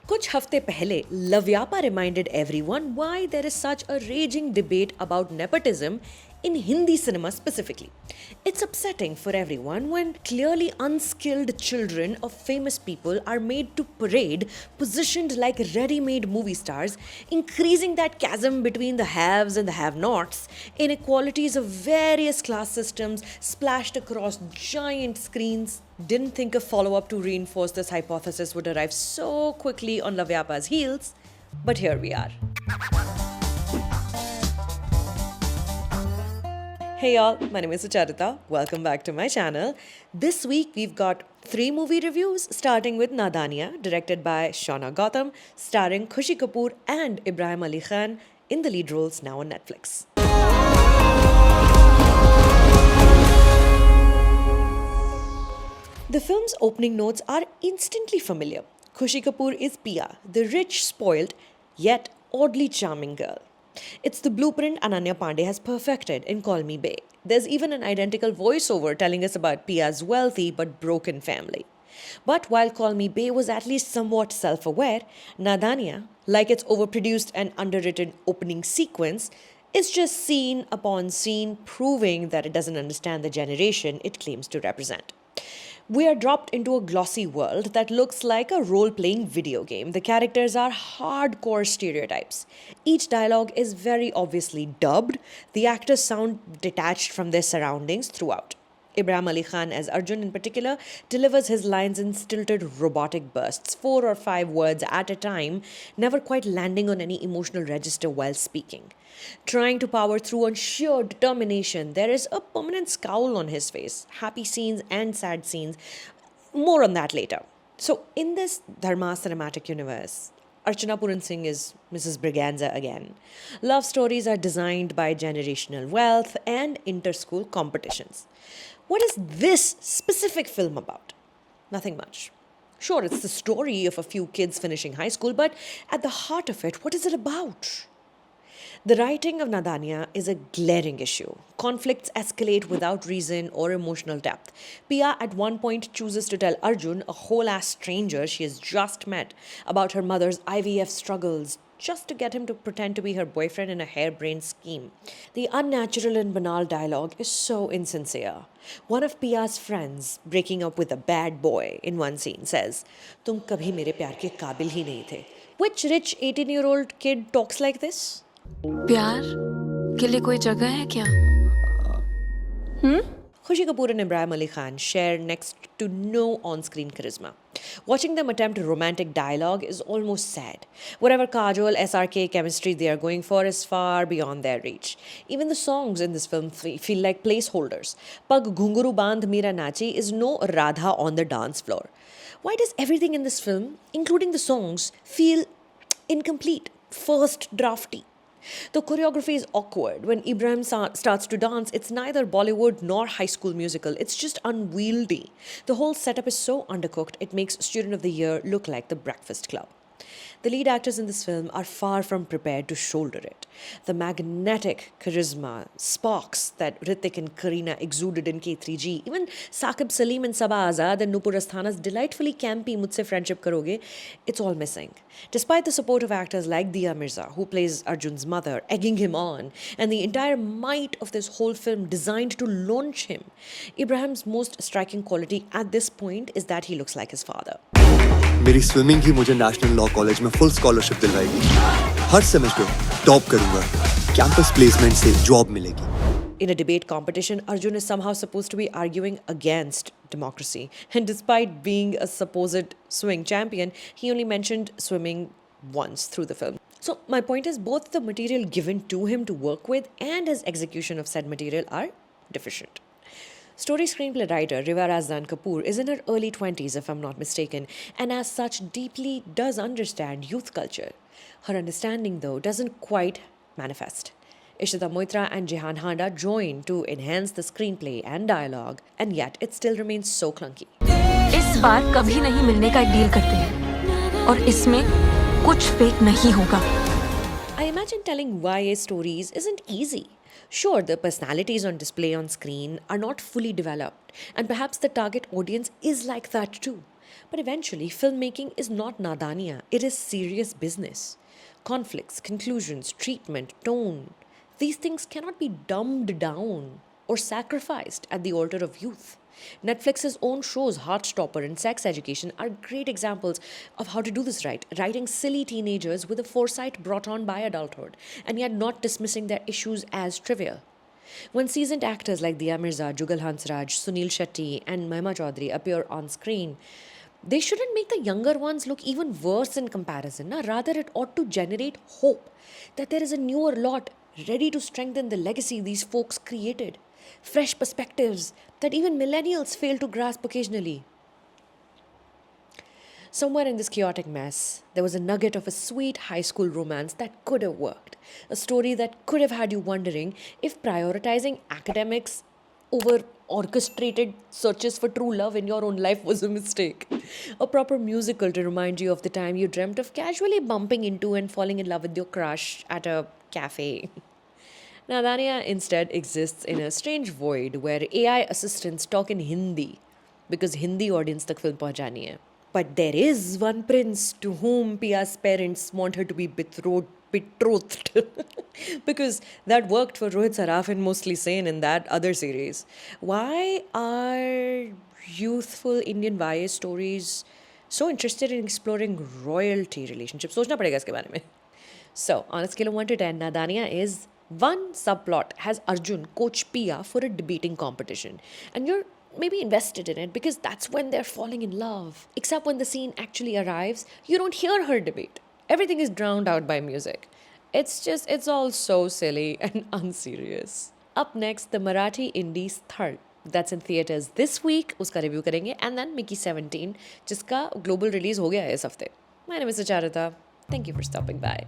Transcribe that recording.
Kuch hafte pehle, Loveyaapa reminded everyone why there is such a raging debate about nepotism in Hindi cinema specifically. It's upsetting for everyone when clearly unskilled children of famous people are made to parade, positioned like ready made movie stars, increasing that chasm between the haves and the have nots, inequalities of various class systems splashed across giant screens. Didn't think a follow up to reinforce this hypothesis would arrive so quickly on Loveyappa's heels, but here we are. Hey y'all, my name is Sucharita. Welcome back to my channel. This week we've got 3 movie reviews, starting with Nadaaniyan, directed by Shauna Gautam, starring Khushi Kapoor and Ibrahim Ali Khan in the lead roles, now on Netflix. The film's opening notes are instantly familiar. Khushi Kapoor is Pia, the rich, spoiled, yet oddly charming girl. It's the blueprint Ananya Pandey has perfected in Call Me Bae. There's even an identical voiceover telling us about Pia's wealthy but broken family. But while Call Me Bae was at least somewhat self-aware, Nadaaniyan, like its overproduced and underwritten opening sequence, is just scene upon scene proving that it doesn't understand the generation it claims to represent. We are dropped into a glossy world that looks like a role-playing video game. The characters are hardcore stereotypes. Each dialogue is very obviously dubbed. The actors sound detached from their surroundings throughout. Ibrahim Ali Khan, as Arjun in particular, delivers his lines in stilted robotic bursts, 4 or 5 words at a time, never quite landing on any emotional register while speaking. Trying to power through on sheer determination, there is a permanent scowl on his face, happy scenes and sad scenes. More on that later. So, in this Dharma cinematic universe, Archana Puran Singh is Mrs. Briganza again. Love stories are designed by generational wealth and inter-school competitions. What is this specific film about? Nothing much. Sure, it's the story of a few kids finishing high school, but at the heart of it, what is it about? The writing of Nadaaniyan is a glaring issue. Conflicts escalate without reason or emotional depth. Pia at one point chooses to tell Arjun, a whole-ass stranger she has just met, about her mother's IVF struggles, just to get him to pretend to be her boyfriend in a harebrained scheme. The unnatural and banal dialogue is so insincere. One of Pia's friends, breaking up with a bad boy in one scene, says, "Tum kabhi mere pyar ke kabil hi nahi the." Which rich 18-year-old kid talks like this? प्यार के लिए कोई जगह है क्या? Khushi Kapoor and Ibrahim Ali Khan share next to no on-screen charisma. Watching them attempt romantic dialogue is almost sad. Whatever Kajol-SRK chemistry they are going for is far beyond their reach. Even the songs in this film feel like placeholders. Pagh, Ghungroo, Baandh, Mira, Naachi is no Radha on the dance floor. Why does everything in this film, including the songs, feel incomplete, first-drafty? The choreography is awkward. When Ibrahim starts to dance, it's neither Bollywood nor High School Musical. It's just unwieldy. The whole setup is so undercooked, it makes Student of the Year look like the Breakfast Club. The lead actors in this film are far from prepared to shoulder it. The magnetic charisma, sparks that Hrithik and Kareena exuded in K3G, even Saqib Salim and Sabah Azad and Nupur Asthana's delightfully campy Mujhse Friendship Karoge, it's all missing. Despite the support of actors like Diya Mirza, who plays Arjun's mother, egging him on, and the entire might of this whole film designed to launch him, Ibrahim's most striking quality at this point is that he looks like his father. मेरी swimming ही मुझे national law college में full scholarship दिलवाएगी हर semester top करूंगा campus placement से job मिलेगी In a debate competition, Arjun is somehow supposed to be arguing against democracy. And despite being a supposed swing champion, he only mentioned swimming once through the film. So my point is, both the material given to him to work with and his execution of said material are deficient. Story screenplay writer Riva Razdan Kapoor is in her early 20s, if I'm not mistaken, and as such deeply does understand youth culture. Her understanding, though, doesn't quite manifest. Ishita Moitra and Jehan Handa join to enhance the screenplay and dialogue, and yet it still remains so clunky. इस बार कभी नहीं मिलने का एक deal करते हैं और इसमें कुछ फेक नहीं होगा. I imagine telling YA stories isn't easy. Sure, the personalities on display on screen are not fully developed, and perhaps the target audience is like that too. But eventually, filmmaking is not Nadaaniyan, it is serious business. Conflicts, conclusions, treatment, tone, these things cannot be dumbed down or sacrificed at the altar of youth. Netflix's own shows, Heartstopper and Sex Education, are great examples of how to do this right, writing silly teenagers with a foresight brought on by adulthood, and yet not dismissing their issues as trivial. When seasoned actors like Diya Mirza, Jugal Hansraj, Sunil Shetty, and Mahima Chaudhary appear on screen, they shouldn't make the younger ones look even worse in comparison. Na? Rather, it ought to generate hope that there is a newer lot ready to strengthen the legacy these folks created. Fresh perspectives that even millennials fail to grasp occasionally. Somewhere in this chaotic mess, there was a nugget of a sweet high school romance that could have worked. A story that could have had you wondering if prioritizing academics over orchestrated searches for true love in your own life was a mistake. A proper musical to remind you of the time you dreamt of casually bumping into and falling in love with your crush at a cafe. Nadaaniyan instead exists in a strange void where AI assistants talk in Hindi because Hindi audience tak film pahunchani hai. But there is one prince to whom Pia's parents want her to be betrothed because that worked for Rohit Saraf and Mostly Sane in that other series. Why are youthful Indian YA stories so interested in exploring royalty relationships? सोचना पड़ेगा इसके बारे में. So, on a scale of 1 to 10, Nadaaniyan is one subplot has Arjun coach Pia for a debating competition. And you're maybe invested in it because that's when they're falling in love. Except when the scene actually arrives, you don't hear her debate. Everything is drowned out by music. It's all so silly and unserious. Up next, the Marathi indie Sthal that's in theaters this week. Uska review karenge. And then Mickey 17, jiska global release ho gaya hai is hafte. My name is Sucharita. Thank you for stopping by.